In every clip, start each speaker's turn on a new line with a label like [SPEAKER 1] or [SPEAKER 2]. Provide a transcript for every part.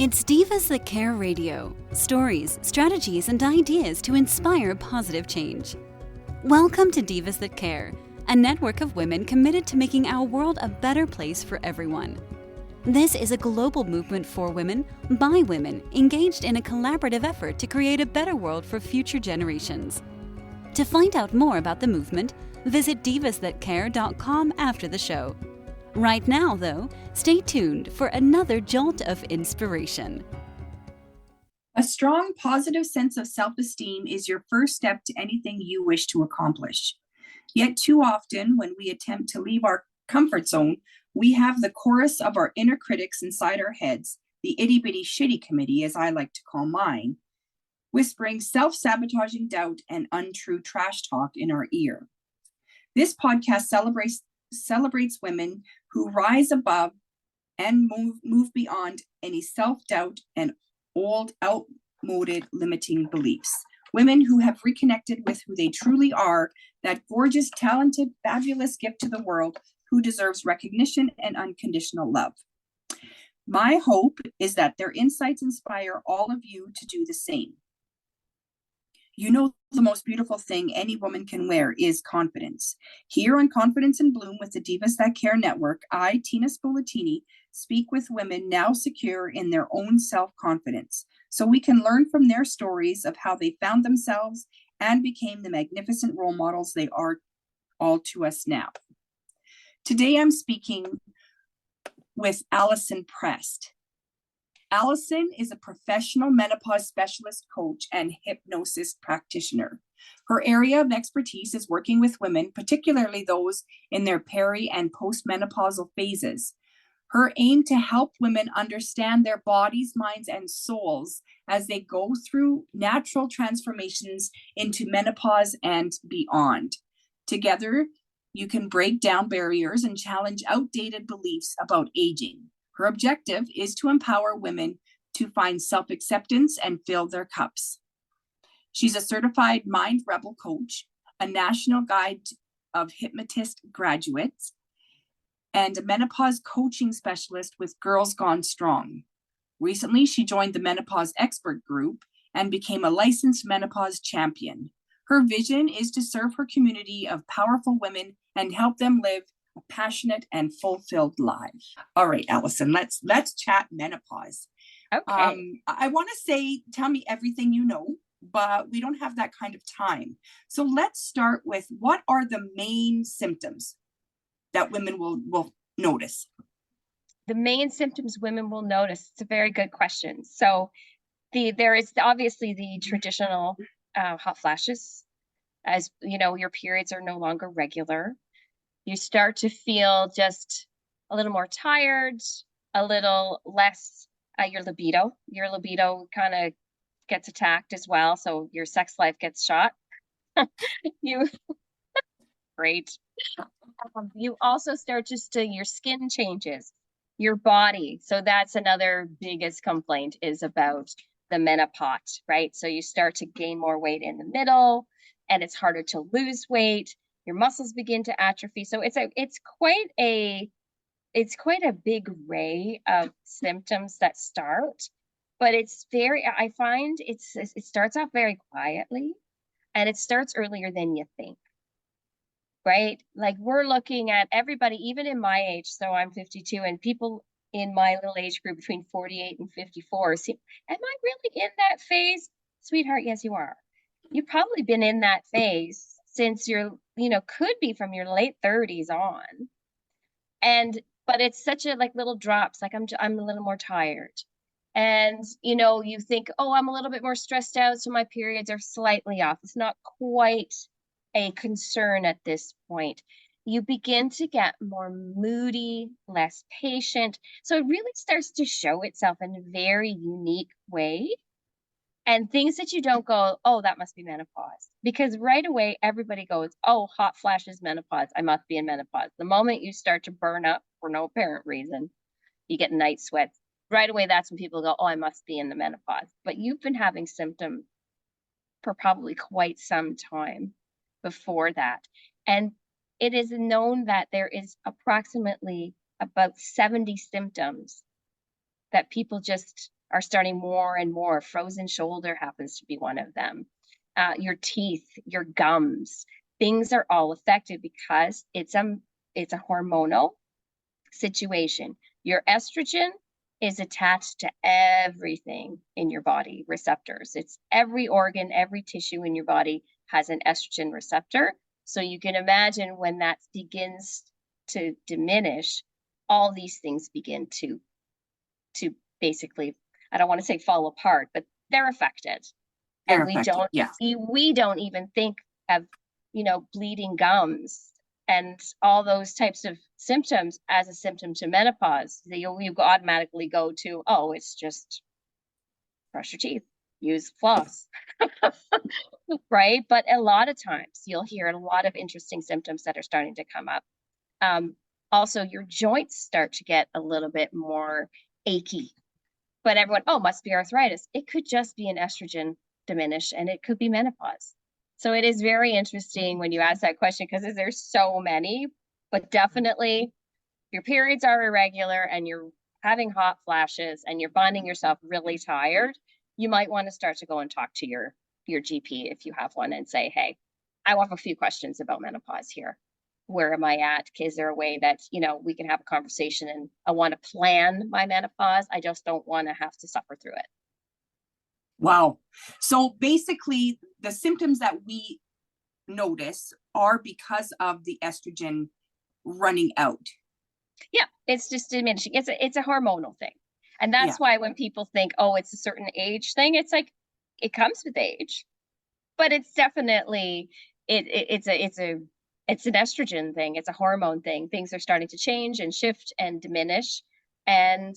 [SPEAKER 1] It's Divas That Care Radio. Stories, strategies, and ideas to inspire positive change. Welcome to Divas That Care, a network of women committed to making our world a better place for everyone. This is a global movement for women, by women, engaged in a collaborative effort to create a better world for future generations. To find out more about the movement, visit divasthatcare.com after the show. Right now, though, stay tuned for another jolt of inspiration.
[SPEAKER 2] A strong, positive sense of self-esteem is your first step to anything you wish to accomplish. Yet too often, when we attempt to leave our comfort zone, we have the chorus of our inner critics inside our heads, the itty-bitty shitty committee, as I like to call mine, whispering self-sabotaging doubt and untrue trash talk in our ear. This podcast celebrates women who rise above and move beyond any self-doubt and old, outmoded, limiting beliefs. Women who have reconnected with who they truly are, that gorgeous, talented, fabulous gift to the world who deserves recognition and unconditional love. My hope is that their insights inspire all of you to do the same. You know, the most beautiful thing any woman can wear is confidence. Here on Confidence in Bloom with the Divas That Care Network, I, Tina Spolatini, speak with women now secure in their own self-confidence, so we can learn from their stories of how they found themselves and became the magnificent role models they are all to us now. Today I'm speaking with Allison Prest. Allison is a professional menopause specialist coach and hypnosis practitioner. Her area of expertise is working with women, particularly those in their peri- and postmenopausal phases. Her aim to help women understand their bodies, minds, and souls as they go through natural transformations into menopause and beyond. Together, you can break down barriers and challenge outdated beliefs about aging. Her objective is to empower women to find self-acceptance and fill their cups. She's a certified Mind Rebel coach, a national guide of hypnotist graduates, and a menopause coaching specialist with Girls Gone Strong. Recently, she joined the Menopause Expert Group and became a licensed menopause champion. Her vision is to serve her community of powerful women and help them live a passionate and fulfilled life. All right, Allison, let's chat menopause.
[SPEAKER 3] Okay.
[SPEAKER 2] I want to say, tell me everything you know, but we don't have that kind of time. So let's start with, what are the main symptoms that women will notice?
[SPEAKER 3] The main symptoms women will notice. It's a very good question. So there is obviously the traditional hot flashes. As you know, your periods are no longer regular. You start to feel just a little more tired, a little less your libido kind of gets attacked as well, so your sex life gets shot. Great. You also start your skin changes, your body. So that's another biggest complaint is about the menopause, right? So you start to gain more weight in the middle, and it's harder to lose weight. Your muscles begin to atrophy. So it's quite a big array of symptoms that start, but I find it starts off very quietly, and it starts earlier than you think, right? Like, we're looking at everybody, even in my age. So I'm 52, and people in my little age group between 48 and 54 am I really in that phase? Sweetheart, yes, you are. You've probably been in that phase since could be from your late 30s on. But it's such a little drops, like I'm a little more tired. And you think, oh, I'm a little bit more stressed out, so my periods are slightly off. It's not quite a concern at this point. You begin to get more moody, less patient. So it really starts to show itself in a very unique way. And things that you don't go, oh, that must be menopause. Because right away, everybody goes, oh, hot flashes, menopause. I must be in menopause. The moment you start to burn up for no apparent reason, you get night sweats. Right away, that's when people go, oh, I must be in the menopause. But you've been having symptoms for probably quite some time before that. And it is known that there is approximately about 70 symptoms that people just are starting more and more. Frozen shoulder happens to be one of them. Your teeth, your gums, things are all affected because it's a hormonal situation. Your estrogen is attached to everything in your body, receptors. It's every organ, every tissue in your body has an estrogen receptor. So you can imagine when that begins to diminish, all these things begin to basically, I don't want to say fall apart, but they're affected. And we don't even think of, bleeding gums and all those types of symptoms as a symptom to menopause. You automatically go to, oh, it's just brush your teeth, use floss, right? But a lot of times you'll hear a lot of interesting symptoms that are starting to come up. Also, your joints start to get a little bit more achy. But everyone, oh, must be arthritis. It could just be an estrogen diminish, and it could be menopause. So it is very interesting when you ask that question, because there's so many, but definitely your periods are irregular and you're having hot flashes and you're finding yourself really tired, you might want to start to go and talk to your GP if you have one and say, hey, I have a few questions about menopause here. Where am I at? Is there a way that, we can have a conversation, and I want to plan my menopause. I just don't want to have to suffer through it.
[SPEAKER 2] Wow. So basically the symptoms that we notice are because of the estrogen running out.
[SPEAKER 3] Yeah, it's just diminishing. It's a hormonal thing. And that's why when people think, oh, it's a certain age thing, it's like, it comes with age, but it's definitely, it's an estrogen thing. It's a hormone thing. Things are starting to change and shift and diminish. And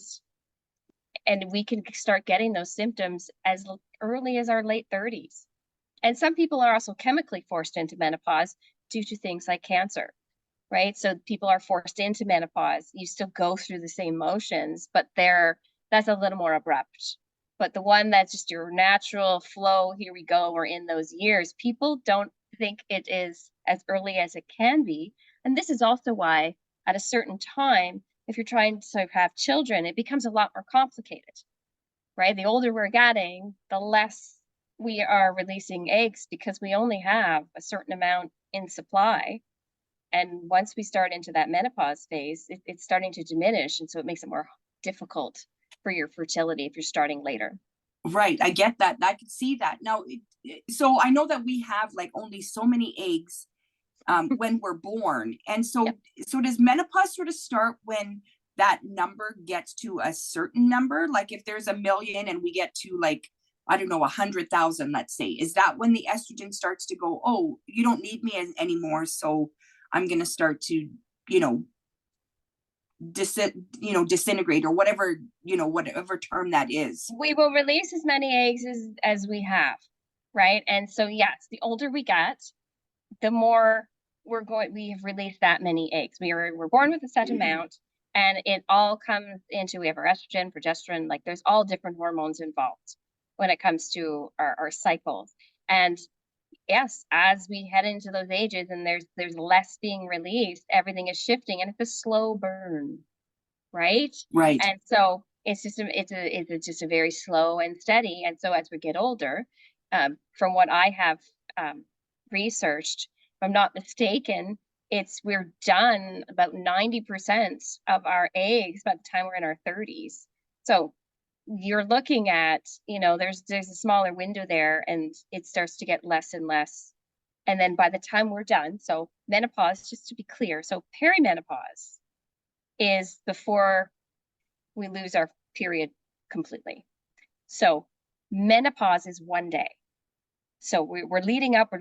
[SPEAKER 3] we can start getting those symptoms as early as our late 30s. And some people are also chemically forced into menopause due to things like cancer, right? So people are forced into menopause. You still go through the same motions, but that's a little more abrupt. But the one that's just your natural flow, here we go, we're in those years, people don't think it is as early as it can be. And this is also why at a certain time, if you're trying to have children, it becomes a lot more complicated, right? The older we're getting, the less we are releasing eggs, because we only have a certain amount in supply. And once we start into that menopause phase, it's starting to diminish. And so it makes it more difficult for your fertility if you're starting later.
[SPEAKER 2] Right. I get that. I can see that. Now, so I know that we have like only so many eggs when we're born. And so, so does menopause sort of start when that number gets to a certain number? Like if there's 1 million and we get to like, I don't know, 100,000, let's say, is that when the estrogen starts to go, oh, you don't need me anymore. So I'm going to start to, disintegrate, or whatever, whatever term that is.
[SPEAKER 3] We will release as many eggs as we have. Right. And so, yes, the older we get, the more we have released that many eggs. We're born with a set amount, and it all comes into, we have our estrogen, progesterone, like there's all different hormones involved when it comes to our cycles. And yes, as we head into those ages and there's less being released, everything is shifting, and it's a slow burn, right?
[SPEAKER 2] Right.
[SPEAKER 3] And so it's just a very slow and steady. And so as we get older, from what I have researched, if I'm not mistaken, we're done about 90% of our eggs by the time we're in our 30s. So you're looking at, there's a smaller window there, and it starts to get less and less. And then by the time we're done, so menopause, just to be clear, so perimenopause is before we lose our period completely. So menopause is 1 day. So we're leading up.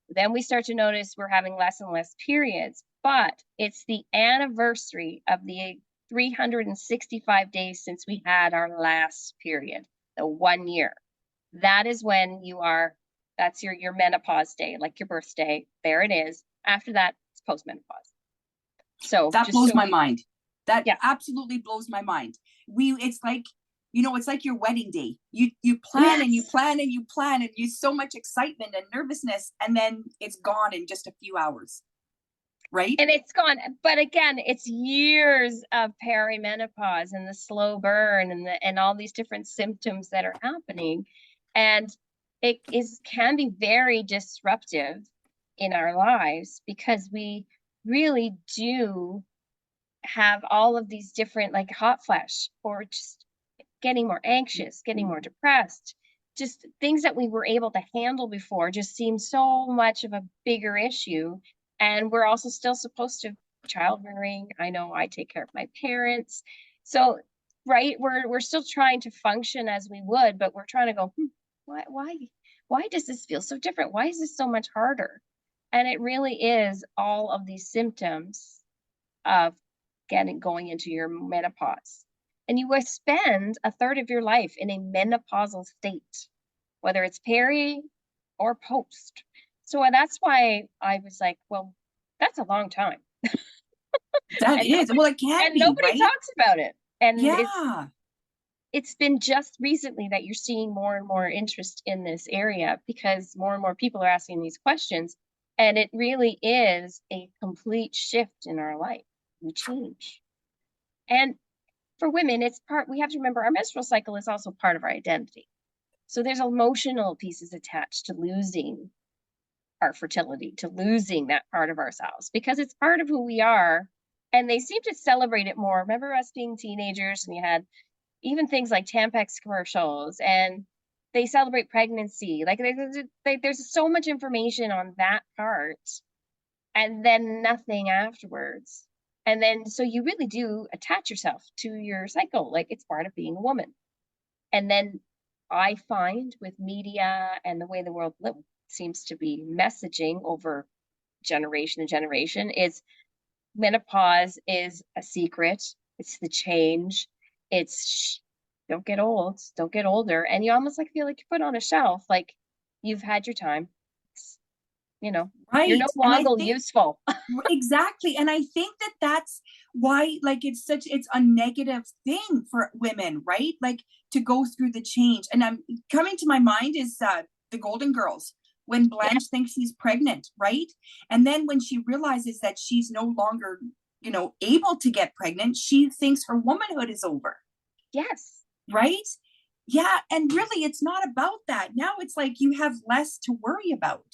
[SPEAKER 3] Then we start to notice we're having less and less periods, but it's the anniversary of the 365 days since we had our last period, the 1 year. That is when that's your menopause day, like your birthday. There it is. After that, it's postmenopause. So
[SPEAKER 2] that blows my mind. That absolutely blows my mind. It's like, it's like your wedding day. You plan and you plan and you plan, and you so much excitement and nervousness, and then it's gone in just a few hours. right?
[SPEAKER 3] And it's gone. But again, it's years of perimenopause and the slow burn and all these different symptoms that are happening. And it can be very disruptive in our lives because we really do have all of these different, like hot flash, or just getting more anxious, getting more depressed, just things that we were able to handle before just seem so much of a bigger issue. And we're also still supposed to child rearing. I know I take care of my parents. So, right, we're still trying to function as we would, but we're trying to go, why does this feel so different? Why is this so much harder? And it really is all of these symptoms of going into your menopause. And you will spend a third of your life in a menopausal state, whether it's peri or post. So that's why I was like, well, that's a long time.
[SPEAKER 2] That
[SPEAKER 3] and
[SPEAKER 2] is,
[SPEAKER 3] nobody,
[SPEAKER 2] well, it can
[SPEAKER 3] and
[SPEAKER 2] be,
[SPEAKER 3] nobody
[SPEAKER 2] right?
[SPEAKER 3] talks about it. And
[SPEAKER 2] Yeah.
[SPEAKER 3] it's been just recently that you're seeing more and more interest in this area because more and more people are asking these questions. And it really is a complete shift in our life. We change. And for women, we have to remember our menstrual cycle is also part of our identity. So there's emotional pieces attached to losing our fertility, to losing that part of ourselves, because it's part of who we are. And they seem to celebrate it more. Remember us being teenagers and you had even things like Tampax commercials, and they celebrate pregnancy. Like there's so much information on that part and then nothing afterwards. And then, so you really do attach yourself to your cycle, like it's part of being a woman. And then I find with media and the way the world seems to be messaging over generation and generation is menopause is a secret. It's the change. It's don't get old, don't get older. And you almost like feel like you put on a shelf, like you've had your time. It's, you're no
[SPEAKER 2] Right. And I
[SPEAKER 3] longer
[SPEAKER 2] think
[SPEAKER 3] useful.
[SPEAKER 2] exactly. And I think that that's why, like, it's a negative thing for women, right? Like to go through the change. And I'm coming to my mind is the Golden Girls, when Blanche thinks she's pregnant, right? And then when she realizes that she's no longer, able to get pregnant, she thinks her womanhood is over.
[SPEAKER 3] Yes.
[SPEAKER 2] Right? Yeah. And really, it's not about that. Now it's like you have less to worry about.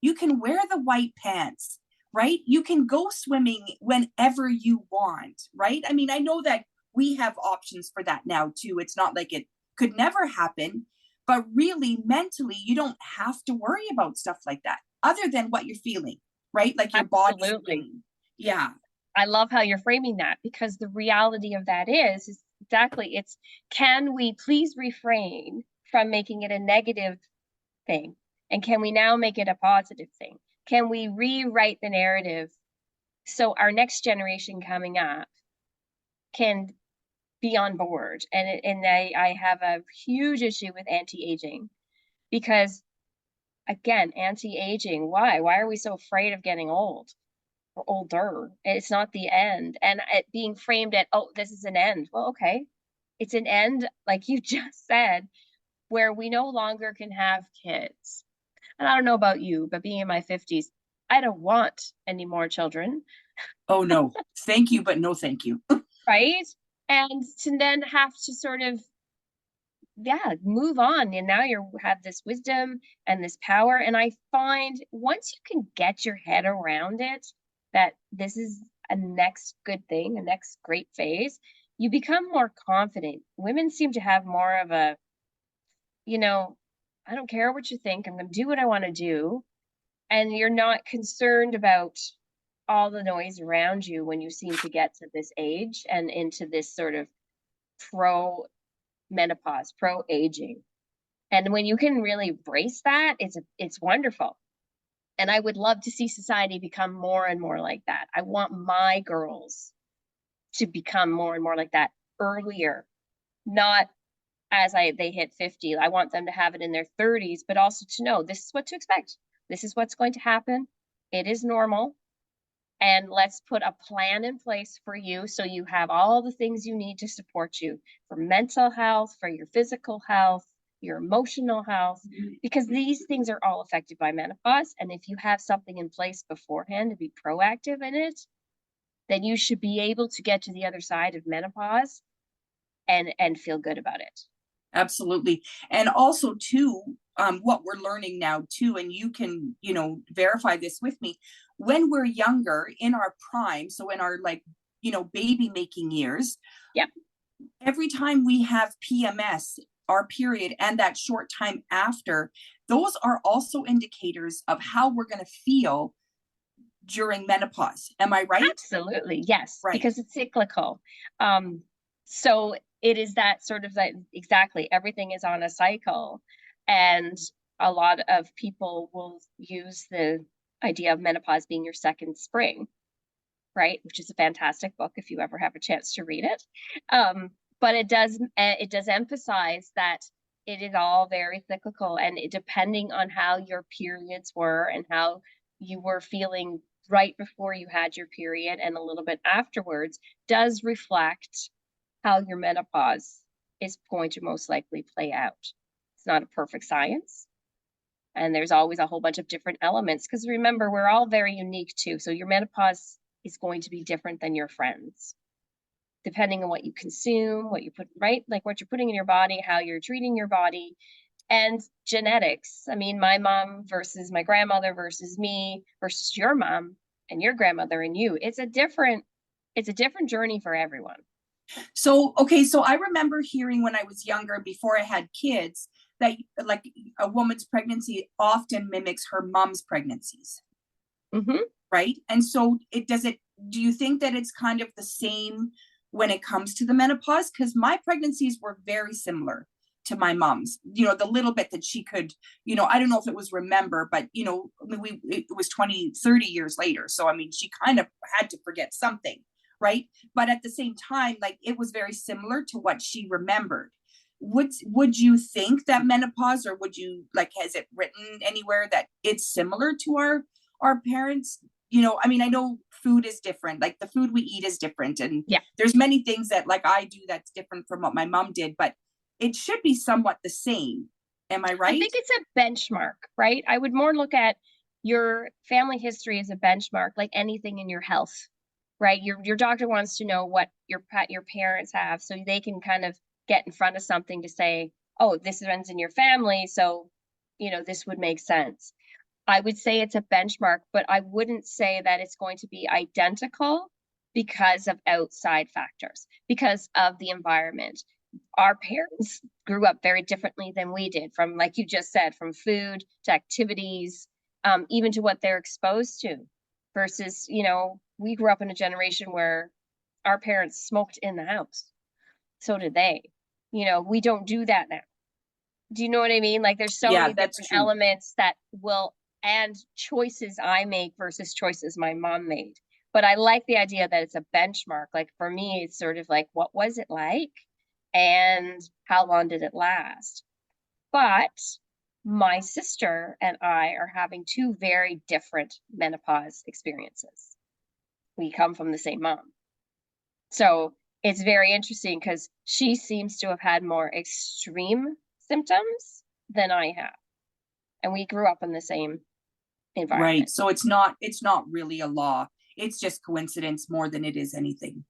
[SPEAKER 2] You can wear the white pants, right? You can go swimming whenever you want, right? I mean, I know that we have options for that now too. It's not like it could never happen, but really mentally, you don't have to worry about stuff like that other than what you're feeling, right? Like your body.
[SPEAKER 3] Absolutely.
[SPEAKER 2] Yeah.
[SPEAKER 3] I love how you're framing that, because the reality of that is exactly, it's, can we please refrain from making it a negative thing? And can we now make it a positive thing? Can we rewrite the narrative so our next generation coming up can be on board? And I have a huge issue with anti-aging, because again, anti-aging, why are we so afraid of getting old or older? It's not the end. And it being framed at, oh, this is an end. Well, okay, it's an end, like you just said, where we no longer can have kids. And I don't know about you, but being in my 50s, I don't want any more children.
[SPEAKER 2] Oh no, thank you, but no thank you.
[SPEAKER 3] Right? And to then have to sort of, move on. And now you have this wisdom and this power. And I find once you can get your head around it, that this is a next good thing, a next great phase, you become more confident. Women seem to have more of a, I don't care what you think, I'm going to do what I want to do. And you're not concerned about all the noise around you when you seem to get to this age and into this sort of pro menopause, pro aging. And when you can really embrace that, it's wonderful. And I would love to see society become more and more like that. I want my girls to become more and more like that earlier, not as they hit 50. I want them to have it in their 30s, but also to know this is what to expect. This is what's going to happen. It is normal. And let's put a plan in place for you so you have all the things you need to support you for mental health, for your physical health, your emotional health, because these things are all affected by menopause. And if you have something in place beforehand to be proactive in it, then you should be able to get to the other side of menopause and feel good about it.
[SPEAKER 2] Absolutely. And also too, what we're learning now too, and you can, verify this with me, when we're younger in our prime, so in our baby making years,
[SPEAKER 3] Yep.
[SPEAKER 2] every time we have PMS, our period, and that short time after, those are also indicators of how we're going to feel during menopause. Am I right?
[SPEAKER 3] Absolutely. Yes.
[SPEAKER 2] Right.
[SPEAKER 3] Because it's cyclical. So it is that sort of like, exactly, everything is on a cycle. And a lot of people will use the idea of menopause being your second spring, right? Which is a fantastic book if you ever have a chance to read it. But it does emphasize that it is all very cyclical, and depending on how your periods were and how you were feeling right before you had your period and a little bit afterwards does reflect how your menopause is going to most likely play out. It's not a perfect science. And there's always a whole bunch of different elements, because remember, we're all very unique too. So your menopause is going to be different than your friends, depending on what you consume, what you put, right? Like what you're putting in your body, how you're treating your body, and genetics. I mean, my mom versus my grandmother versus me versus your mom and your grandmother and you. It's a different journey for everyone.
[SPEAKER 2] So, okay, so I remember hearing when I was younger, before I had kids, that like a woman's pregnancy often mimics her mom's pregnancies.
[SPEAKER 3] Mm-hmm.
[SPEAKER 2] Right? And so do you think that it's kind of the same when it comes to the menopause? Because my pregnancies were very similar to my mom's, the little bit that she could, I don't know if it was remember, but, it was 20, 30 years later. So, I mean, she kind of had to forget something, right? But at the same time, like, it was very similar to what she remembered. Would you think that menopause, or would you, like, has it written anywhere that it's similar to our parents? I mean, I know food is different, like the food we eat is different, and
[SPEAKER 3] yeah,
[SPEAKER 2] there's many things that like I do that's different from what my mom did, but it should be somewhat the same. Am I right?
[SPEAKER 3] I think it's a benchmark, right? I would more look at your family history as a benchmark, like anything in your health, right? Your doctor wants to know what your parents have, so they can kind of get in front of something to say, oh, this runs in your family, so this would make sense. I would say it's a benchmark, but I wouldn't say that it's going to be identical because of outside factors, because of the environment. Our parents grew up very differently than we did, from, like you just said, from food to activities, even to what they're exposed to, versus, we grew up in a generation where our parents smoked in the house. So did they. We don't do that now. Do you know what I mean? Like, there's so many different elements that will, and choices I make versus choices my mom made. But I like the idea that it's a benchmark. Like, for me, it's sort of like, what was it like? And how long did it last? But my sister and I are having two very different menopause experiences. We come from the same mom. So it's very interesting because she seems to have had more extreme symptoms than I have. And we grew up in the same environment.
[SPEAKER 2] Right. So it's not really a law. It's just coincidence more than it is anything.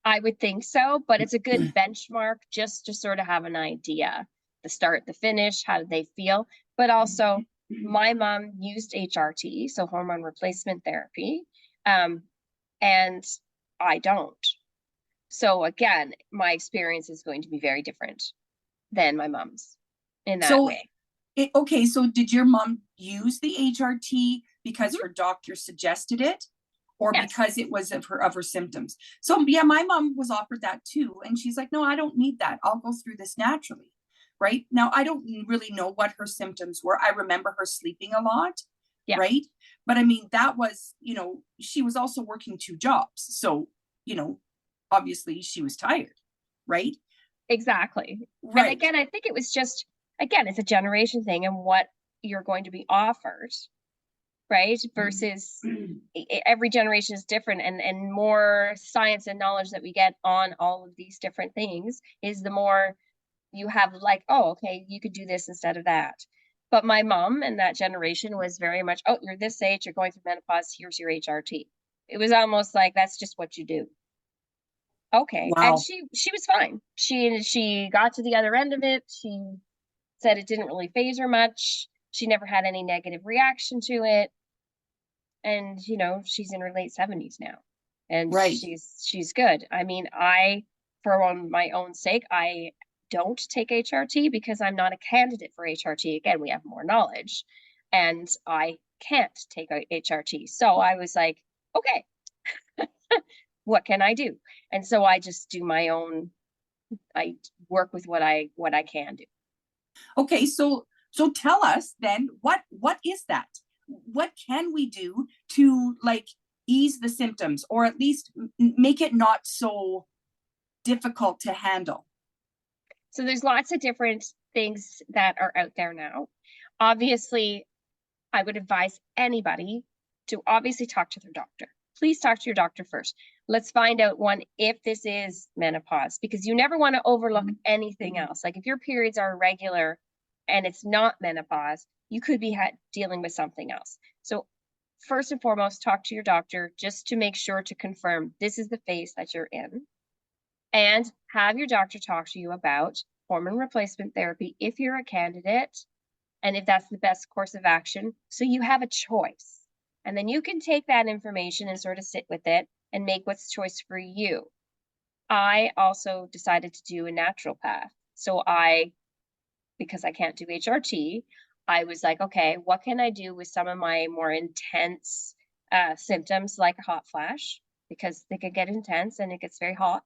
[SPEAKER 3] I would think so, but it's a good benchmark just to sort of have an idea, the start, the finish, how did they feel? But also, my mom used HRT, so hormone replacement therapy, and I don't. So again, my experience is going to be very different than my mom's in that way.
[SPEAKER 2] Okay, so did your mom use the HRT because her doctor suggested it? Or yes, because it was of her symptoms? So yeah, my mom was offered that too. And she's like, no, I don't need that. I'll go through this naturally. Right now, I don't really know what her symptoms were. I remember her sleeping a lot. Yeah. Right. But I mean, that was, she was also working 2 jobs. So, obviously she was tired. Right.
[SPEAKER 3] Exactly. Right. And again, I think it was just, it's a generation thing and what you're going to be offered. Right. Versus every generation is different, and more science and knowledge that we get on all of these different things is the more, you have like, oh, okay, you could do this instead of that. But my mom and that generation was very much, oh, you're this age, you're going through menopause, here's your HRT. It was almost like that's just what you do. Okay. And
[SPEAKER 2] Wow.
[SPEAKER 3] she was fine. She got to the other end of it. She said it didn't really phase her much. She never had any negative reaction to it. And you know, she's in her late 70s now. And
[SPEAKER 2] Right.
[SPEAKER 3] she's good. I mean, for on my own sake, I don't take HRT because I'm not a candidate for HRT. Again, we have more knowledge and I can't take a HRT. So I was like, okay, what can I do? And so I just do my own, I work with what I can do.
[SPEAKER 2] Okay, so tell us then, what is that? What can we do to like ease the symptoms, or at least make it not so difficult to handle?
[SPEAKER 3] So there's lots of different things that are out there now. Obviously, I would advise anybody to obviously talk to their doctor. Please talk to your doctor first. Let's find out one, if this is menopause, because you never want to overlook anything else. Like if your periods are irregular and it's not menopause, you could be dealing with something else. So first and foremost, talk to your doctor just to make sure to confirm this is the phase that you're in, and have your doctor talk to you about hormone replacement therapy if you're a candidate and if that's the best course of action. So you have a choice. And then you can take that information and sort of sit with it and make what's choice for you. I also decided to do a natural path. So because I can't do HRT, I was like, okay, what can I do with some of my more intense symptoms like a hot flash? Because they can get intense and it gets very hot.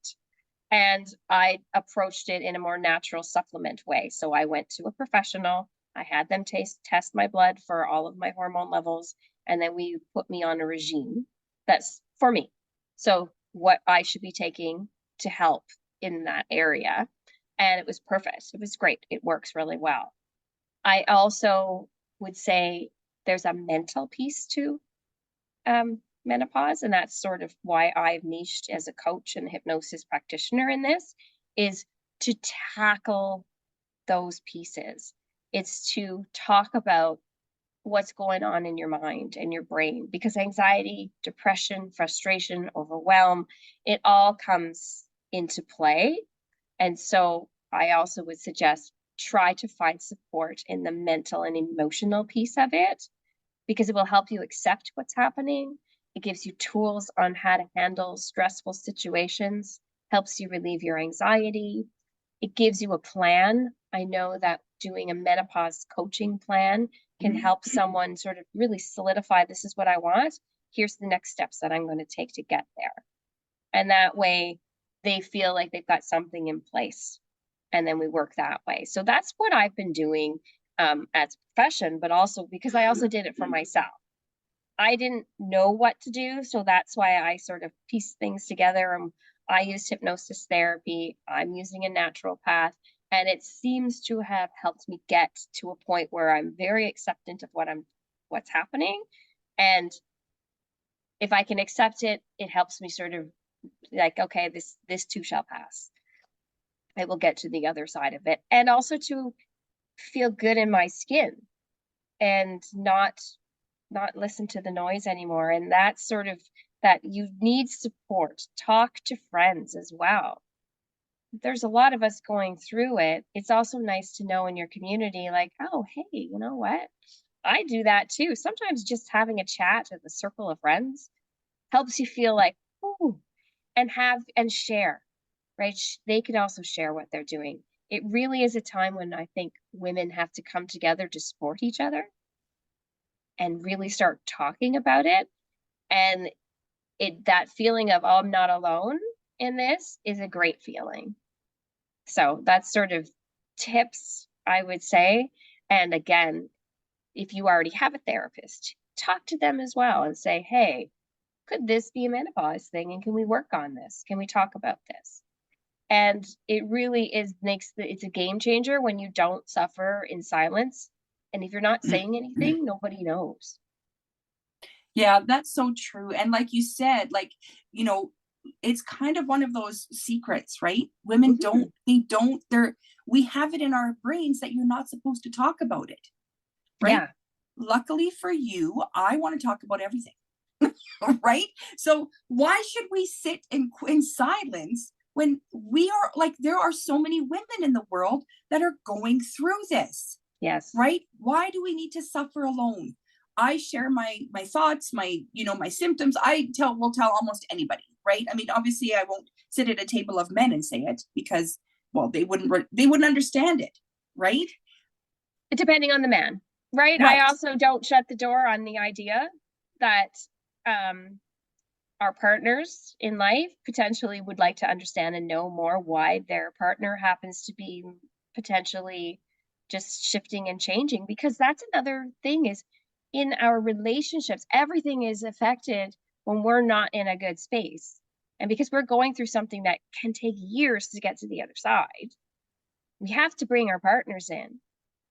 [SPEAKER 3] And I approached it in a more natural supplement way. So I went to a professional. I had them test my blood for all of my hormone levels. And then we put me on a regime that's for me. So what I should be taking to help in that area. And it was perfect. It was great. It works really well. I also would say there's a mental piece to menopause, and that's sort of why I've niched as a coach and hypnosis practitioner in this, is to tackle those pieces. It's to talk about what's going on in your mind and your brain, because anxiety, depression, frustration, overwhelm, it all comes into play. And so I also would suggest try to find support in the mental and emotional piece of it, because it will help you accept what's happening. It gives you tools on how to handle stressful situations, helps you relieve your anxiety. It gives you a plan. I know that doing a menopause coaching plan can help someone sort of really solidify, this is what I want. Here's the next steps that I'm going to take to get there. And that way they feel like they've got something in place. And then we work that way. So that's what I've been doing as a profession, but also because I also did it for myself. I didn't know what to do, so that's why I sort of pieced things together. I used hypnosis therapy. I'm using a natural path, and it seems to have helped me get to a point where I'm very acceptant of what's happening. And if I can accept it, it helps me sort of like, okay, this too shall pass. I will get to the other side of it, and also to feel good in my skin and not listen to the noise anymore. And that's sort of that you need support. Talk to friends as well. There's a lot of us going through it. It's also nice to know in your community, like, oh, hey, you know what? I do that too. Sometimes just having a chat with a circle of friends helps you feel like, oh, and share, right? They can also share what they're doing. It really is a time when I think women have to come together to support each other and really start talking about it. And that feeling of, oh, I'm not alone in this is a great feeling. So that's sort of tips, I would say. And again, if you already have a therapist, talk to them as well and say, hey, could this be a menopause thing? And can we work on this? Can we talk about this? And it really it's a game changer when you don't suffer in silence. And if you're not saying anything, nobody knows.
[SPEAKER 2] Yeah, that's so true. And like you said, like, it's kind of one of those secrets, right? Women we have it in our brains that you're not supposed to talk about it, right?
[SPEAKER 3] Yeah.
[SPEAKER 2] Luckily for you, I want to talk about everything, right? So why should we sit in silence when we are like, there are so many women in the world that are going through this,
[SPEAKER 3] Yes.
[SPEAKER 2] right? Why do we need to suffer alone? I share my thoughts, my symptoms. Will tell almost anybody, right? I mean, obviously I won't sit at a table of men and say it because, well, they wouldn't understand it, right?
[SPEAKER 3] Depending on the man, right?
[SPEAKER 2] Right.
[SPEAKER 3] I also don't shut the door on the idea that our partners in life potentially would like to understand and know more why their partner happens to be potentially just shifting and changing, because that's another thing is in our relationships, everything is affected when we're not in a good space. And because we're going through something that can take years to get to the other side, we have to bring our partners in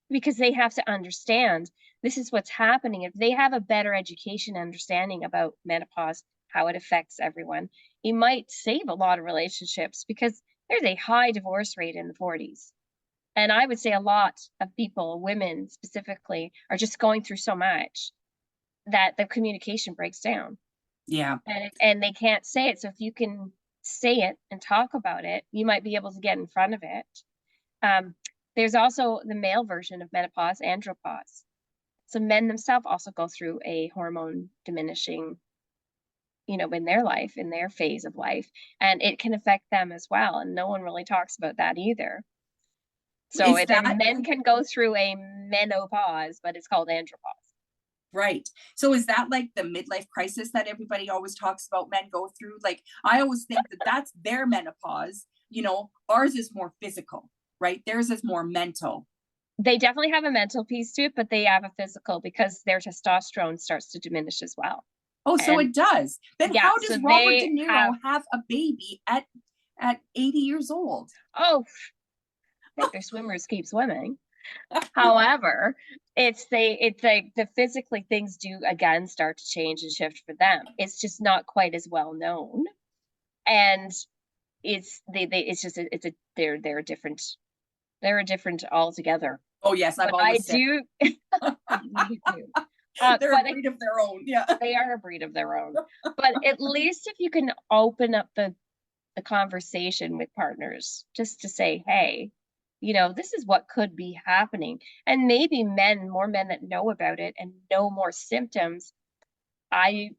[SPEAKER 3] because they have to understand this is what's happening. If they have a better education understanding about menopause, how it affects everyone, it might save a lot of relationships because there's a high divorce rate in the 40s. And I would say a lot of people, women specifically, are just going through so much that the communication breaks down.
[SPEAKER 2] Yeah.
[SPEAKER 3] And they can't say it. So if you can say it and talk about it, you might be able to get in front of it. There's also the male version of menopause, andropause. So men themselves also go through a hormone diminishing, in their life, in their phase of life, and it can affect them as well. And no one really talks about that either. So men can go through a menopause, but it's called andropause.
[SPEAKER 2] Right. So is that like the midlife crisis that everybody always talks about men go through? Like, I always think that that's their menopause. Ours is more physical, right? Theirs is more mental.
[SPEAKER 3] They definitely have a mental piece to it, but they have a physical because their testosterone starts to diminish as well.
[SPEAKER 2] Oh, so it does. Then how does Robert De Niro have a baby at 80 years old?
[SPEAKER 3] Oh, I think their swimmers keep swimming. However, it's like the physically things do again start to change and shift for them. It's just not quite as well known, and they're different. They're different altogether.
[SPEAKER 2] Oh yes, I've always said.
[SPEAKER 3] Me too.
[SPEAKER 2] They're a breed of their own. Yeah,
[SPEAKER 3] they are a breed of their own. But at least if you can open up the conversation with partners, just to say, hey, this is what could be happening. And maybe more men that know about it and know more symptoms, I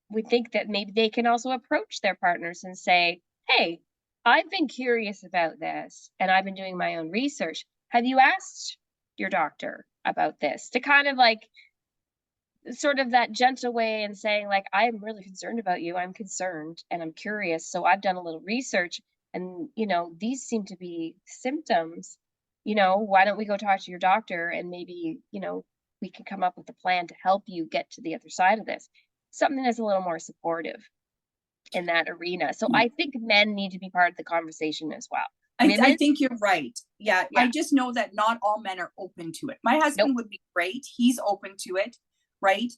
[SPEAKER 3] would think that maybe they can also approach their partners and say, hey, I've been curious about this and I've been doing my own research. Have you asked your doctor about this? To kind of like sort of that gentle way and saying like, I'm really concerned about you. I'm concerned and I'm curious. So I've done a little research and, these seem to be symptoms. Why don't we go talk to your doctor and maybe, we can come up with a plan to help you get to the other side of this. Something that's a little more supportive in that arena. So I think men need to be part of the conversation as well.
[SPEAKER 2] I think you're right. Yeah. I just know that not all men are open to it. My husband would be great. He's open to it. Right.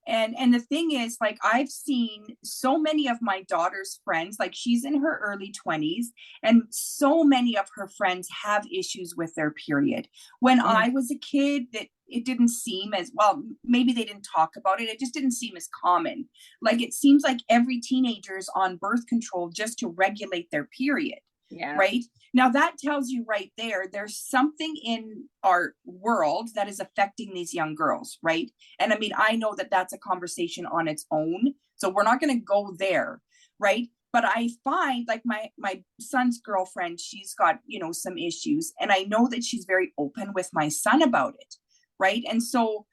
[SPEAKER 2] And the thing is, like, I've seen so many of my daughter's friends, like she's in her early 20s, and so many of her friends have issues with their period. When I was a kid, that it didn't seem as well, maybe they didn't talk about it. It just didn't seem as common. Like, it seems like every teenager is on birth control just to regulate their period.
[SPEAKER 3] Yeah.
[SPEAKER 2] Right. Now that tells you right there's something in our world that is affecting these young girls. Right. And I mean, I know that that's a conversation on its own. So we're not going to go there. Right. But I find like my son's girlfriend, she's got, some issues. And I know that she's very open with my son about it. Right. And so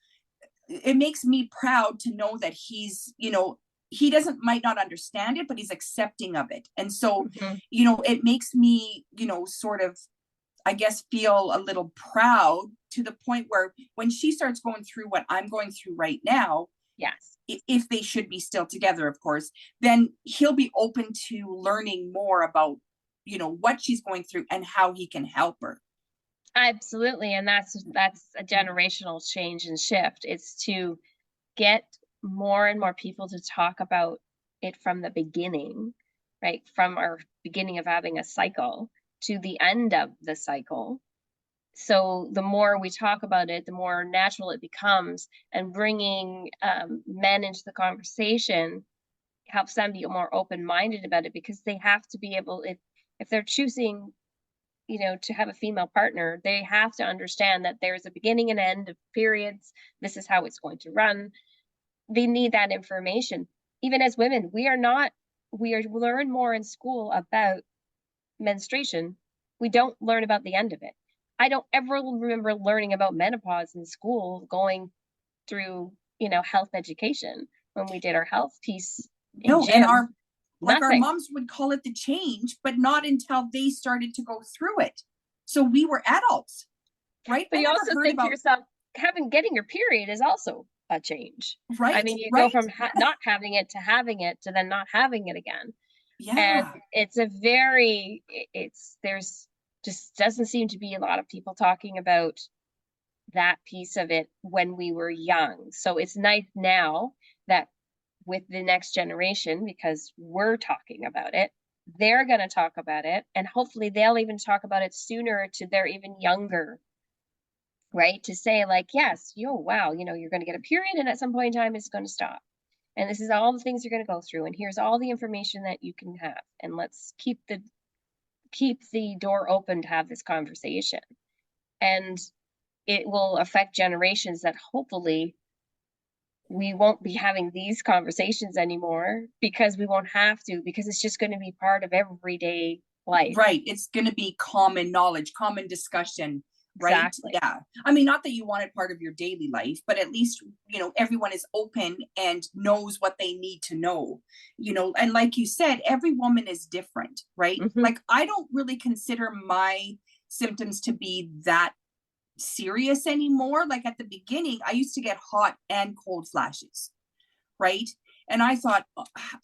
[SPEAKER 2] it makes me proud to know that he's, he might not understand it, but he's accepting of it. And so, it makes me, sort of, I guess, feel a little proud to the point where when she starts going through what I'm going through right now,
[SPEAKER 3] yes,
[SPEAKER 2] if they should be still together, of course, then he'll be open to learning more about, what she's going through and how he can help her.
[SPEAKER 3] Absolutely. And that's a generational change and shift. It's to get more and more people to talk about it from the beginning right? From our beginning of having a cycle to the end of the cycle. So the more we talk about it, the more natural it becomes, and bringing men into the conversation helps them be more open-minded about it, because they have to be able, if they're choosing, you know, to have a female partner, they have to understand that there's a beginning and end of periods. This is how it's going to run. They need that information. Even as women, we learn more in school about menstruation. We don't learn about the end of it. I don't ever remember learning about menopause in school, going through, you know, health education when we did our health piece in
[SPEAKER 2] No,
[SPEAKER 3] gym.
[SPEAKER 2] and our
[SPEAKER 3] Nothing.
[SPEAKER 2] moms would call it the change, but not until they started to go through it. So we were adults, right?
[SPEAKER 3] But
[SPEAKER 2] I
[SPEAKER 3] you
[SPEAKER 2] never
[SPEAKER 3] also
[SPEAKER 2] heard
[SPEAKER 3] think to
[SPEAKER 2] about
[SPEAKER 3] yourself, getting your period is also a change.
[SPEAKER 2] right.
[SPEAKER 3] I mean, you
[SPEAKER 2] right.
[SPEAKER 3] go from not having it to then not having it again. And
[SPEAKER 2] Yeah.
[SPEAKER 3] it's there's just doesn't seem to be a lot of people talking about that piece of it when we were young. So it's nice now that with the next generation, because we're talking about it, they're going to talk about it, and hopefully they'll even talk about it sooner to their even younger, right? To say like, yes, wow, you know, you're going to get a period, and at some point in time it's going to stop. And this is all the things you're going to go through, and here's all the information that you can have. And let's keep the door open to have this conversation. And it will affect generations that hopefully we won't be having these conversations anymore, because we won't have to, because it's just going to be part of everyday life.
[SPEAKER 2] Right. It's going to be common knowledge, common discussion. Right.
[SPEAKER 3] Exactly.
[SPEAKER 2] Yeah. I mean, not that you want it part of your daily life, but at least, you know, everyone is open and knows what they need to know, you know, and like you said, every woman is different, right?
[SPEAKER 3] Mm-hmm.
[SPEAKER 2] Like, I don't really consider my symptoms to be that serious anymore. Like at the beginning, I used to get hot and cold flashes, right? And I thought,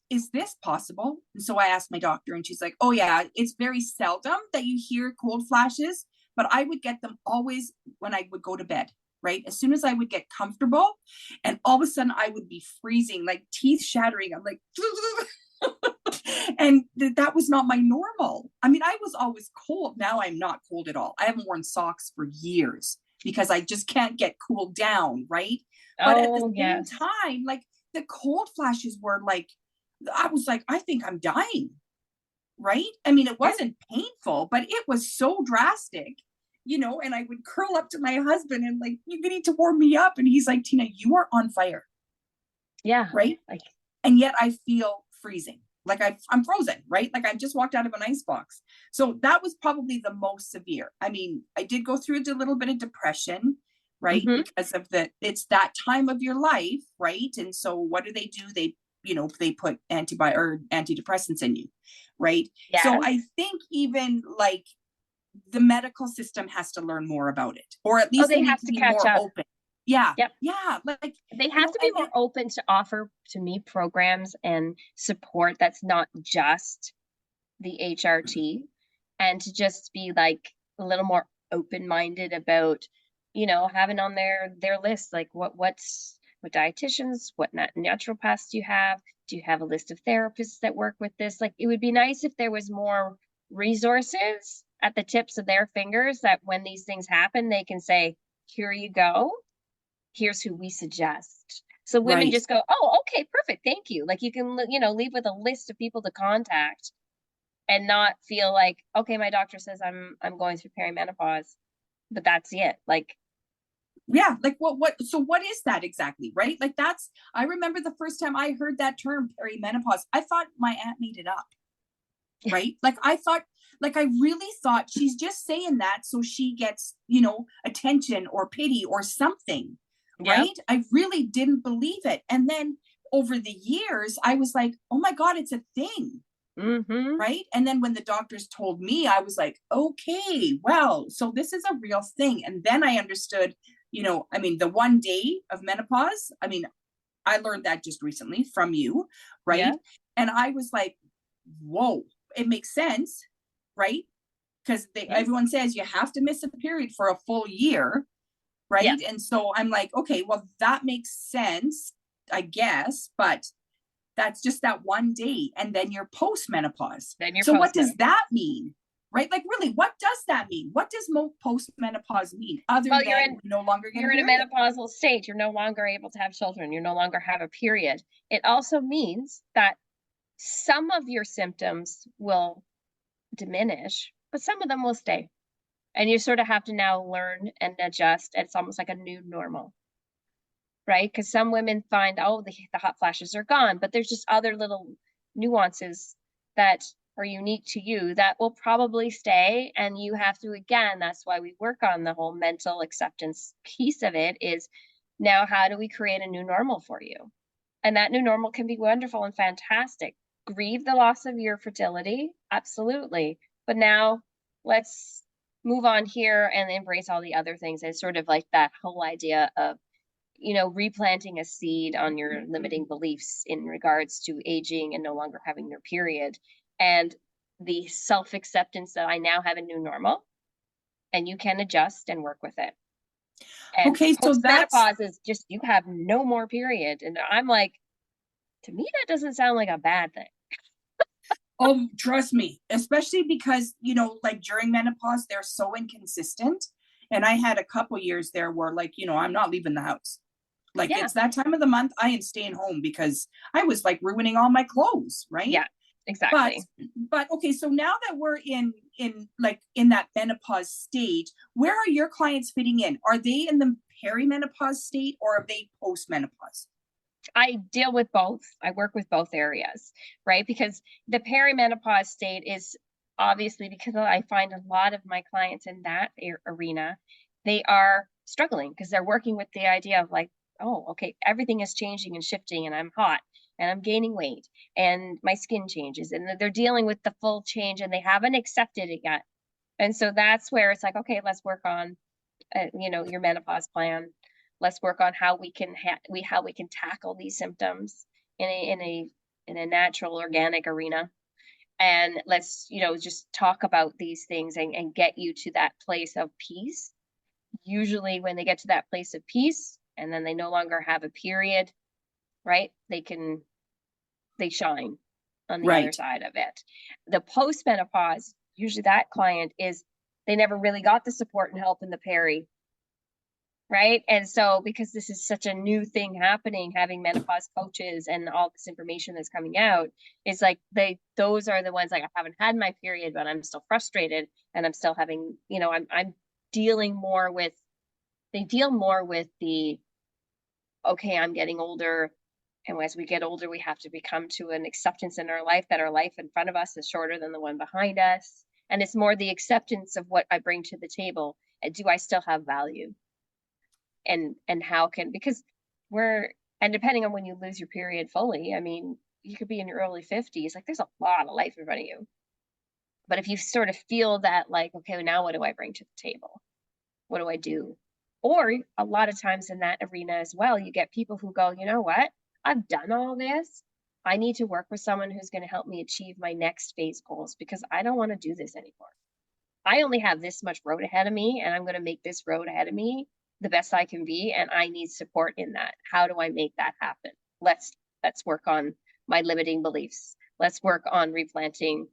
[SPEAKER 2] is this possible? And so I asked my doctor, and she's like, oh yeah, it's very seldom that you hear cold flashes, but I would get them always when I would go to bed, right? As soon as I would get comfortable, and all of a sudden I would be freezing, like teeth shattering. I'm like, and that was not my normal. I mean, I was always cold. Now I'm not cold at all. I haven't worn socks for years because I just can't get cooled down, right? But at the same time, like, the cold flashes were like, I was like, I think I'm dying, right? I mean, it wasn't painful, but it was so drastic, you know, and I would curl up to my husband and like, you need to warm me up. And he's like, Tina, you are on fire.
[SPEAKER 3] Yeah.
[SPEAKER 2] Right. Like, and yet I feel freezing. Like I'm frozen, right? Like I just walked out of an ice box. So that was probably the most severe. I mean, I did go through a little bit of depression, right? Mm-hmm. Because of it's that time of your life, right? And so what do? They, you know, they put antidepressants in you, right? Yes. So I think even like the medical system has to learn more about it, or at least they have to be more open. Yeah. Yep. Yeah. Like
[SPEAKER 3] they have to be more open to offer to me programs and support that's not just the HRT, and to just be like a little more open-minded about, you know, having on their list, like what dietitians, what naturopaths do you have? Do you have a list of therapists that work with this? Like, it would be nice if there was more resources at the tips of their fingers, that when these things happen, they can say, here you go. Here's who we suggest. So women just go, oh, okay, perfect. Thank you. Like, you can, you know, leave with a list of people to contact and not feel like, okay, my doctor says I'm going through perimenopause, but that's it. Like,
[SPEAKER 2] yeah, like so what is that exactly? Right? Like, I remember the first time I heard that term, perimenopause, I thought my aunt made it up. Right? Like, I really thought she's just saying that so she gets, you know, attention or pity or something. Right? I really didn't believe it. And then over the years, I was like, oh my God, it's a thing. Mm-hmm. Right? And then when the doctors told me, I was like, okay, well, so this is a real thing. And then I understood, you know, I mean, the 1 day of menopause, I mean, I learned that just recently from you, right? Yeah. And I was like, whoa, it makes sense, right? Because everyone says you have to miss a period for a full year, right? Yeah. And so I'm like, okay, well, that makes sense, I guess, but That's just that one day. And then you're post-menopause.
[SPEAKER 3] Then you're
[SPEAKER 2] So what does
[SPEAKER 3] postmenopause.
[SPEAKER 2] that mean? Right? Like, really, what does that mean? What does post-menopause mean? Other
[SPEAKER 3] Well,
[SPEAKER 2] than we no longer get
[SPEAKER 3] you're
[SPEAKER 2] a
[SPEAKER 3] in a
[SPEAKER 2] period?
[SPEAKER 3] menopausal state. You're no longer able to have children. You no longer have a period. It also means that some of your symptoms will diminish, but some of them will stay. And you sort of have to now learn and adjust. It's almost like a new normal, right? Because some women find, oh, the hot flashes are gone, but there's just other little nuances that are unique to you that will probably stay. And you have to, again, that's why we work on the whole mental acceptance piece of it, is now how do we create a new normal for you? And that new normal can be wonderful and fantastic. Grieve the loss of your fertility, absolutely. But now let's move on here and embrace all the other things. And sort of like that whole idea of, replanting a seed on your limiting beliefs in regards to aging and no longer having your period, and the self-acceptance that I now have a new normal, and you can adjust and work with it. And
[SPEAKER 2] Okay, so that's,
[SPEAKER 3] postmenopause is just, you have no more period. And I'm like, to me, that doesn't sound like a bad thing.
[SPEAKER 2] oh, trust me, especially because, like during menopause, they're so inconsistent. And I had a couple years there where, like, I'm not leaving the house. Like,
[SPEAKER 3] Yeah.
[SPEAKER 2] it's that time of the month, I am staying home because I was like ruining all my clothes, right?
[SPEAKER 3] Yeah, exactly.
[SPEAKER 2] But okay, so now that we're in that menopause stage, where are your clients fitting in? Are they in the perimenopause state or are they postmenopause?
[SPEAKER 3] I deal with both. I work with both areas, right? Because the perimenopause state is obviously, because I find a lot of my clients in that arena, they are struggling because they're working with the idea of like, oh, okay, everything is changing and shifting and I'm hot and I'm gaining weight and my skin changes, and they're dealing with the full change and they haven't accepted it yet. And so that's where it's like, okay, let's work on, your menopause plan. Let's work on how we can tackle these symptoms in a natural, organic arena. And let's, just talk about these things and get you to that place of peace. Usually when they get to that place of peace and then they no longer have a period, right? They shine on the other side of it. The postmenopause, usually that client is, they never really got the support and help in the peri, right? And so because this is such a new thing happening, having menopause coaches and all this information that's coming out, it's like those are the ones, like, I haven't had my period, but I'm still frustrated and I'm still having, I'm dealing more with, they deal more with the, okay, I'm getting older. And as we get older, we have to become to an acceptance in our life that our life in front of us is shorter than the one behind us. And it's more the acceptance of what I bring to the table. And do I still have value? And how can, because and depending on when you lose your period fully, I mean, you could be in your early 50s, like there's a lot of life in front of you. But if you sort of feel that, like, okay, now what do I bring to the table? What do I do? Or a lot of times in that arena as well, you get people who go, you know what? I've done all this. I need to work with someone who's going to help me achieve my next phase goals because I don't want to do this anymore. I only have this much road ahead of me, and I'm going to make this road ahead of me the best I can be, and I need support in that. How do I make that happen? Let's work on my limiting beliefs. Let's work on replanting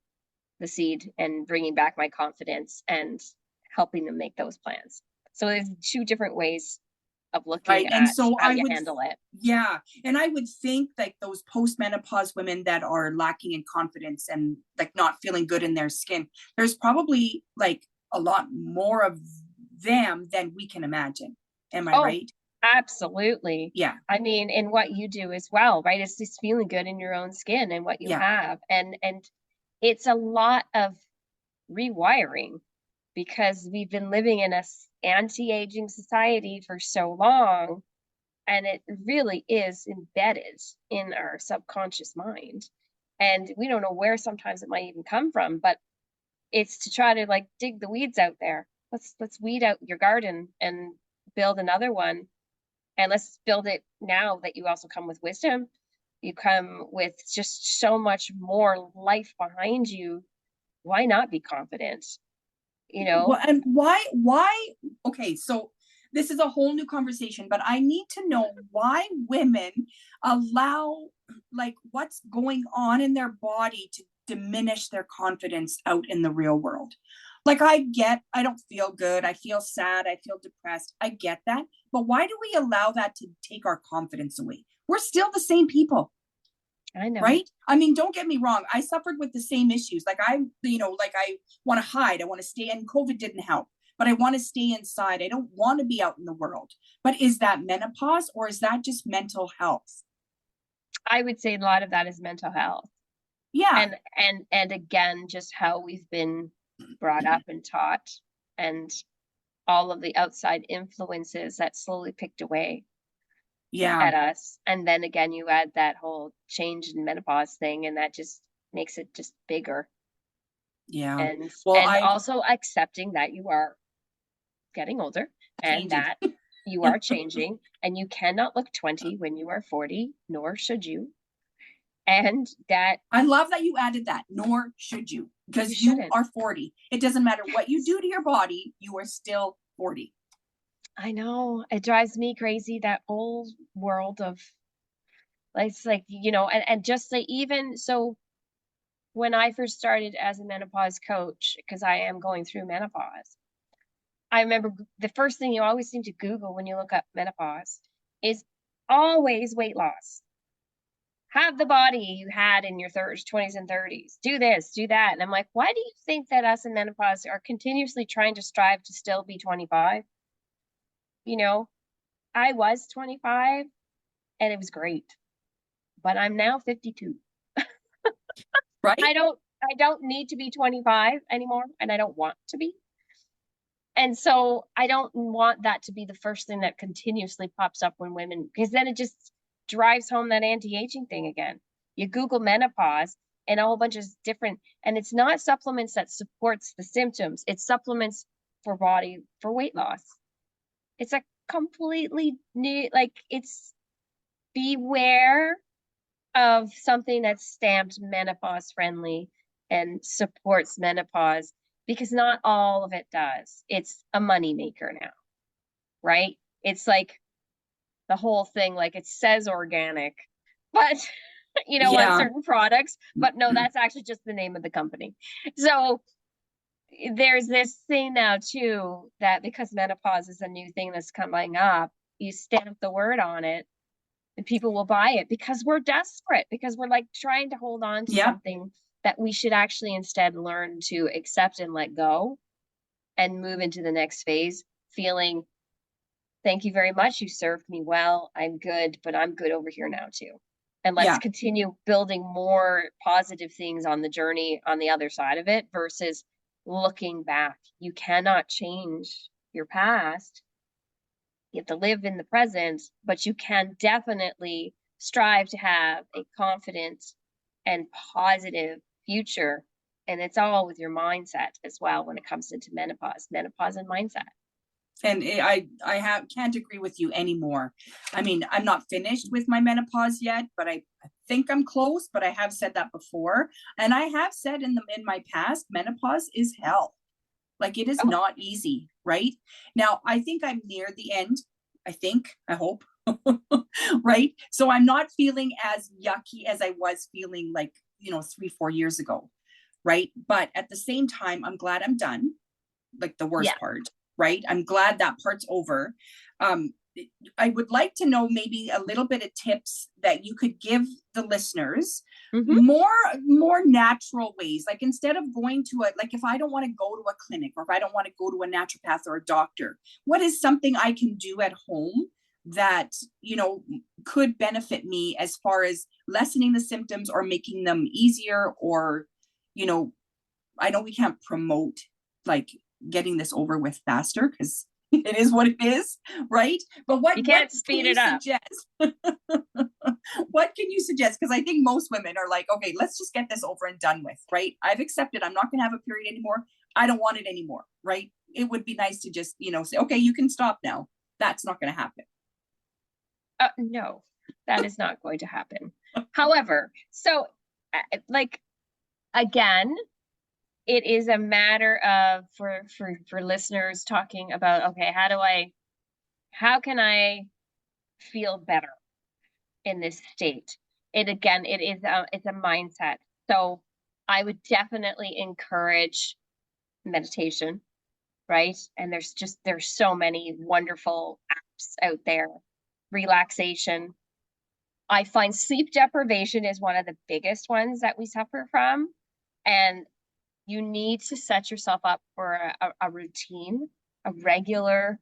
[SPEAKER 3] the seed and bringing back my confidence and helping them make those plans. So there's two different ways of looking
[SPEAKER 2] And
[SPEAKER 3] at
[SPEAKER 2] so
[SPEAKER 3] how you handle it.
[SPEAKER 2] Yeah. And I would think like those postmenopause women that are lacking in confidence and like not feeling good in their skin, there's probably like a lot more of them than we can imagine. Am I right?
[SPEAKER 3] Absolutely.
[SPEAKER 2] Yeah.
[SPEAKER 3] I mean, in what you do as well, right? It's just feeling good in your own skin and what you have. And it's a lot of rewiring because we've been living in a anti-aging society for so long, and it really is embedded in our subconscious mind. And we don't know where sometimes it might even come from, but it's to try to like dig the weeds out there. Let's weed out your garden and build another one. And let's build it now that you also come with wisdom. You come with just so much more life behind you. Why not be confident?
[SPEAKER 2] Well, and why, okay, so this is a whole new conversation, but I need to know why women allow, like, what's going on in their body to diminish their confidence out in the real world. Like, I don't feel good. I feel sad. I feel depressed. I get that. But why do we allow that to take our confidence away? We're still the same people.
[SPEAKER 3] I know.
[SPEAKER 2] Right? I mean, don't get me wrong. I suffered with the same issues. Like, I want to hide. I want to stay, and COVID didn't help, but I want to stay inside. I don't want to be out in the world. But is that menopause, or is that just mental health?
[SPEAKER 3] I would say a lot of that is mental health.
[SPEAKER 2] Yeah.
[SPEAKER 3] And again, just how we've been brought up and taught, and all of the outside influences that slowly picked away at us. And then again, you add that whole change in menopause thing, and that just makes it just bigger.
[SPEAKER 2] Yeah.
[SPEAKER 3] And also accepting that you are getting older and that you are changing, and you cannot look 20 when you are 40, nor should you. And that,
[SPEAKER 2] I love that you added that, nor should you, because you are 40. It doesn't matter what you do to your body, you are still 40.
[SPEAKER 3] I know, it drives me crazy, that whole world of, it's like, you know, and just like, even so, when I first started as a menopause coach, because I am going through menopause, I remember the first thing you always seem to Google when you look up menopause is always weight loss. Have the body you had in your 30s, 20s, and 30s. Do this, do that. And I'm like, why do you think that us in menopause are continuously trying to strive to still be 25? You know, I was 25 and it was great, but I'm now 52.
[SPEAKER 2] Right?
[SPEAKER 3] I don't need to be 25 anymore, and I don't want to be. And so I don't want that to be the first thing that continuously pops up when women, because then it just drives home that anti-aging thing again. You Google menopause and a whole bunch of different, and it's not supplements that supports the symptoms. It's supplements for weight loss. It's a completely new, like, it's beware of something that's stamped menopause friendly and supports menopause, because not all of it does. It's a money maker now, right? It's like the whole thing, like, it says organic, but you know, on certain products, but no, that's actually just the name of the company. So there's this thing now too, that because menopause is a new thing that's coming up, you stamp the word on it and people will buy it because we're desperate, because we're like trying to hold on to something that we should actually instead learn to accept and let go and move into the next phase, feeling, thank you very much, you served me well, I'm good, but I'm good over here now too. And let's continue building more positive things on the journey on the other side of it versus looking back. You cannot change your past. You have to live in the present, but you can definitely strive to have a confident and positive future. And it's all with your mindset as well when it comes into menopause and mindset.
[SPEAKER 2] And I can't agree with you anymore. I mean, I'm not finished with my menopause yet, but I think I'm close, but I have said that before. And I have said in my past, menopause is hell. Like, it is not easy, right? Now, I think I'm near the end. I hope, right? So I'm not feeling as yucky as I was feeling, like, 3-4 years ago, right? But at the same time, I'm glad I'm done, like the worst part, right? I'm glad that part's over. I would like to know maybe a little bit of tips that you could give the listeners, more natural ways. Like, instead of going to like, if I don't want to go to a clinic, or if I don't want to go to a naturopath or a doctor, what is something I can do at home that, could benefit me as far as lessening the symptoms or making them easier? Or, I know we can't promote like getting this over with faster, because it is what it is, right? But what
[SPEAKER 3] you can't speed it up.
[SPEAKER 2] What can you suggest? Because I think most women are like, okay, let's just get this over and done with, right? I've accepted I'm not going to have a period anymore. I don't want it anymore, right? It would be nice to just, say, okay, you can stop now. That's not going to happen.
[SPEAKER 3] No, that is not going to happen. However, so like, again, it is a matter of, for listeners talking about, okay, how do I How can I feel better in this state? It again, it's a mindset. So I would definitely encourage meditation, right? And there's so many wonderful apps out there. Relaxation. I find sleep deprivation is one of the biggest ones that we suffer from. And you need to set yourself up for a routine, a regular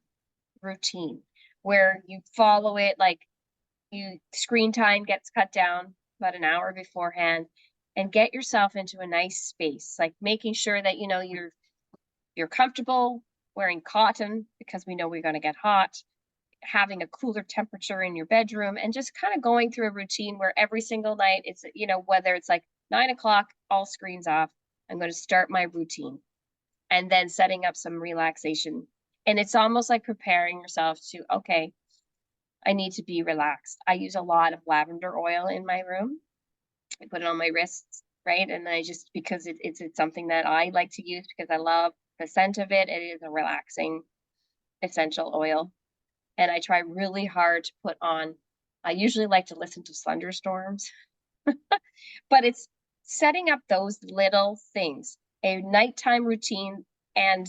[SPEAKER 3] routine where you follow it, like you screen time gets cut down about an hour beforehand, and get yourself into a nice space, like making sure that you know you're comfortable wearing cotton because we know we're going to get hot, having a cooler temperature in your bedroom, and just kind of going through a routine where every single night it's, you know, whether it's like 9 o'clock, all screens off, I'm going to start my routine, and then setting up some relaxation. And it's almost like preparing yourself to, okay, I need to be relaxed. I use a lot of lavender oil in my room. I put it on my wrists, right? And I just, because it's something that I like to use because I love the scent of it. It is a relaxing essential oil. And I try really hard to put on, I usually like to listen to thunderstorms, but it's setting up those little things, a nighttime routine. And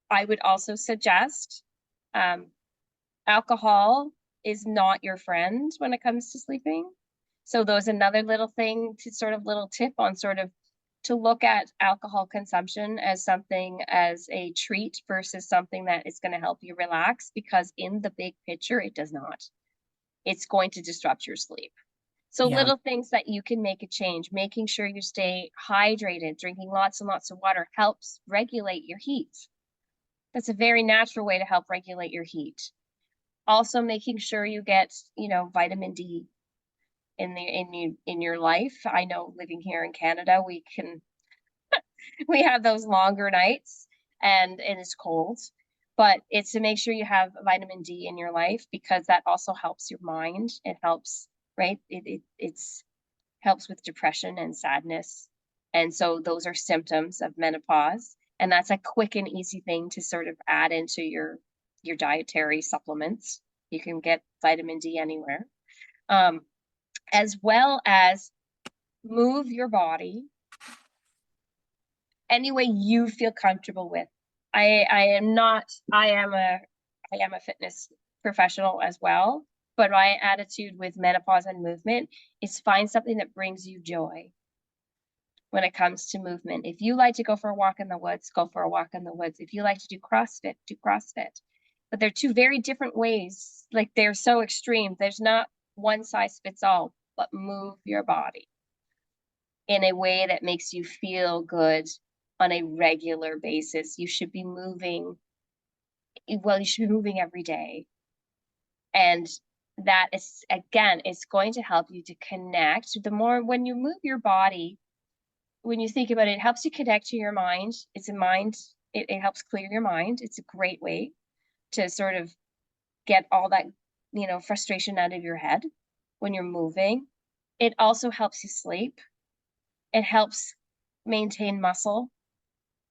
[SPEAKER 3] I would also suggest alcohol is not your friend when it comes to sleeping. So there's another little thing to sort of little tip on sort of to look at alcohol consumption as something as a treat versus something that is going to help you relax, because in the big picture, it does not. It's going to disrupt your sleep. So
[SPEAKER 2] Yeah.
[SPEAKER 3] little things that you can make a change, making sure you stay hydrated, drinking lots and lots of water helps regulate your heat. That's a very natural way to help regulate your heat. Also making sure you get, you know, vitamin D in your life. I know living here in Canada, we have those longer nights and it's cold, but it's to make sure you have vitamin D in your life because that also helps your mind. It helps, right? It's helps with depression and sadness. And so those are symptoms of menopause. And that's a quick and easy thing to sort of add into your dietary supplements. You can get vitamin D anywhere. As well as move your body any way you feel comfortable with. I am a fitness professional as well, but my attitude with menopause and movement is find something that brings you joy when it comes to movement. If you like to go for a walk in the woods, go for a walk in the woods. If you like to do CrossFit, do CrossFit. But they're two very different ways. Like they're so extreme. There's not one size fits all, but move your body in a way that makes you feel good on a regular basis. You should be moving, well, you should be moving every day. And that is, again, it's going to help you to connect. The more when you move your body, when you think about it, it helps you connect to your mind. It's a mind, it helps clear your mind. It's a great way to sort of get all that, you know, frustration out of your head when you're moving. It also helps you sleep. It helps maintain muscle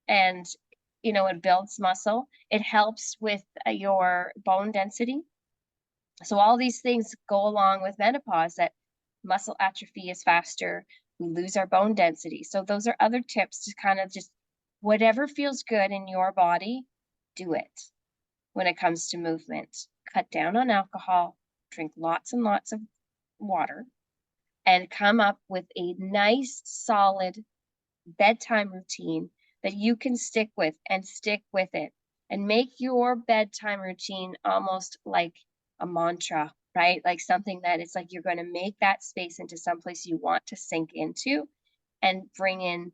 [SPEAKER 3] and, you know, it builds muscle. It helps with your bone density. So all these things go along with menopause, that muscle atrophy is faster, we lose our bone density. So those are other tips to kind of just whatever feels good in your body, do it when it comes to movement. Cut down on alcohol, drink lots and lots of water, and come up with a nice, solid bedtime routine that you can stick with it and make your bedtime routine almost like a mantra, right? Like something that it's like you're going to make that space into someplace you want to sink into and bring in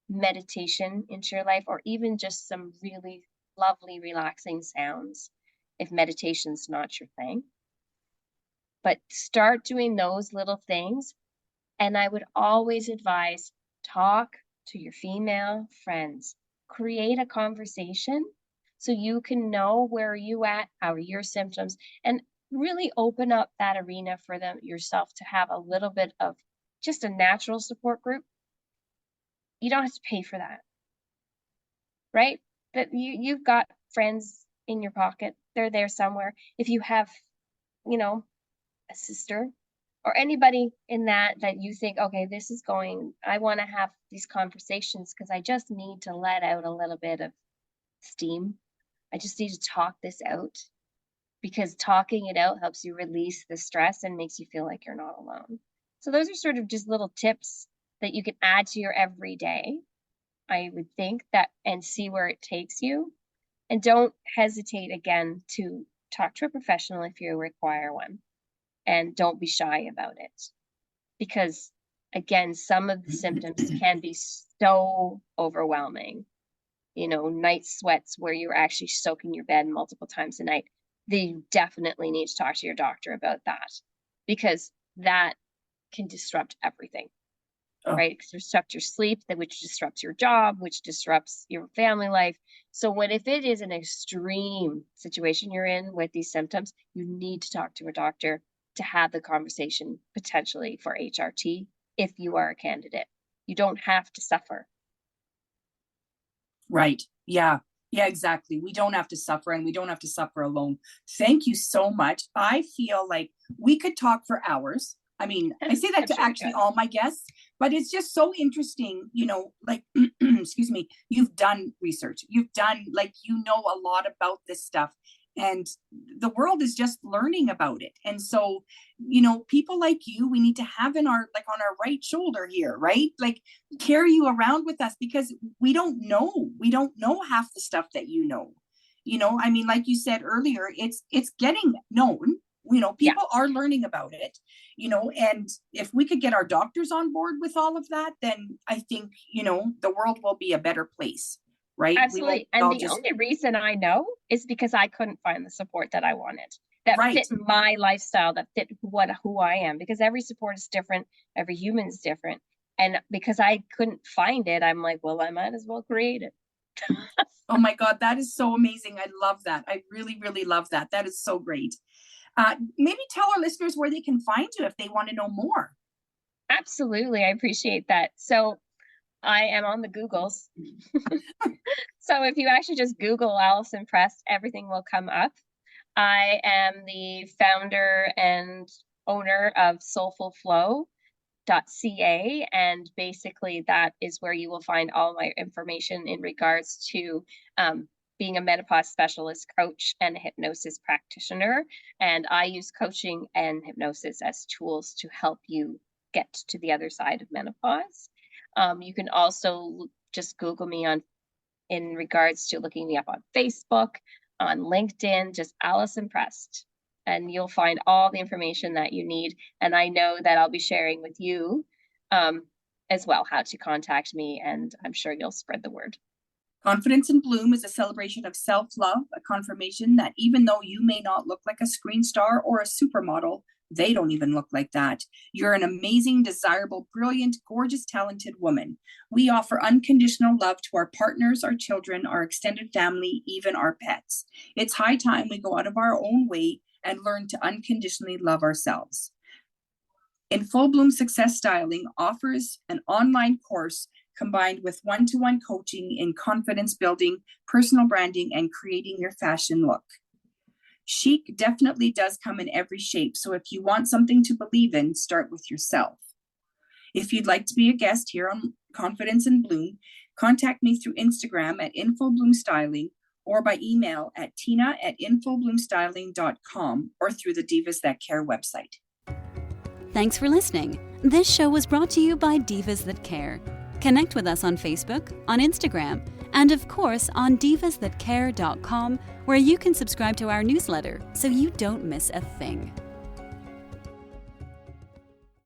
[SPEAKER 3] meditation into your life, or even just some really lovely, relaxing sounds if meditation's not your thing. But start doing those little things. And I would always advise talk to your female friends, create a conversation so you can know where are you at, how are your symptoms, and really open up that arena for them yourself to have a little bit of just a natural support group. You don't have to pay for that, right? That you've got friends in your pocket. They're there somewhere. If you have, a sister or anybody in that you think, okay, I want to have these conversations because I just need to let out a little bit of steam. I just need to talk this out, because talking it out helps you release the stress and makes you feel like you're not alone. So those are sort of just little tips that you can add to your everyday, I would think, and see where it takes you. And don't hesitate again to talk to a professional if you require one. And don't be shy about it. Because again, some of the symptoms can be so overwhelming. Night sweats where you're actually soaking your bed multiple times a night. You definitely need to talk to your doctor about that, because that can disrupt everything. Right? It can disrupt your sleep, which disrupts your job, which disrupts your family life. So if it is an extreme situation you're in with these symptoms, you need to talk to a doctor to have the conversation potentially for HRT if you are a candidate. You don't have to suffer.
[SPEAKER 2] Right. Yeah. Yeah, exactly. We don't have to suffer, and we don't have to suffer alone. Thank you so much. I feel like we could talk for hours. I mean, I say that to actually all my guests, but it's just so interesting, excuse me, you've done research, you've done, a lot about this stuff, and the world is just learning about it. And so, people like you, we need to have on our right shoulder here, right? Like, carry you around with us, because we don't know half the stuff that I mean, like you said earlier, it's getting known. People are learning about it, and if we could get our doctors on board with all of that, then I think, the world will be a better place, right?
[SPEAKER 3] Absolutely. And the only reason I know is because I couldn't find the support that I wanted, that fit my lifestyle, that fit who I am, because every support is different. Every human is different. And because I couldn't find it, I'm like, well, I might as well create it.
[SPEAKER 2] Oh my God, that is so amazing. I love that. I really, really love that. That is so great. Maybe tell our listeners where they can find you if they want to know more.
[SPEAKER 3] Absolutely. I appreciate that. So I am on the Googles. So if you actually just Google Alison Prest, everything will come up. I am the founder and owner of soulfulflow.ca, and basically that is where you will find all my information in regards to being a menopause specialist, coach, and a hypnosis practitioner. And I use coaching and hypnosis as tools to help you get to the other side of menopause. You can also just Google me in regards to looking me up on Facebook, on LinkedIn, just Alison Prest, and you'll find all the information that you need. And I know that I'll be sharing with you as well how to contact me, and I'm sure you'll spread the word.
[SPEAKER 2] Confidence in Bloom is a celebration of self-love, a confirmation that even though you may not look like a screen star or a supermodel, they don't even look like that. You're an amazing, desirable, brilliant, gorgeous, talented woman. We offer unconditional love to our partners, our children, our extended family, even our pets. It's high time we go out of our own way and learn to unconditionally love ourselves. In Full Bloom Success Styling offers an online course combined with one-to-one coaching in confidence building, personal branding, and creating your fashion look. Chic definitely does come in every shape, so if you want something to believe in, start with yourself. If you'd like to be a guest here on Confidence in Bloom, contact me through Instagram at infobloomstyling or by email at tina@infobloomstyling.com or through the Divas That Care website.
[SPEAKER 1] Thanks for listening. This show was brought to you by Divas That Care. Connect with us on Facebook, on Instagram, and of course on divasthatcare.com, where you can subscribe to our newsletter so you don't miss a thing.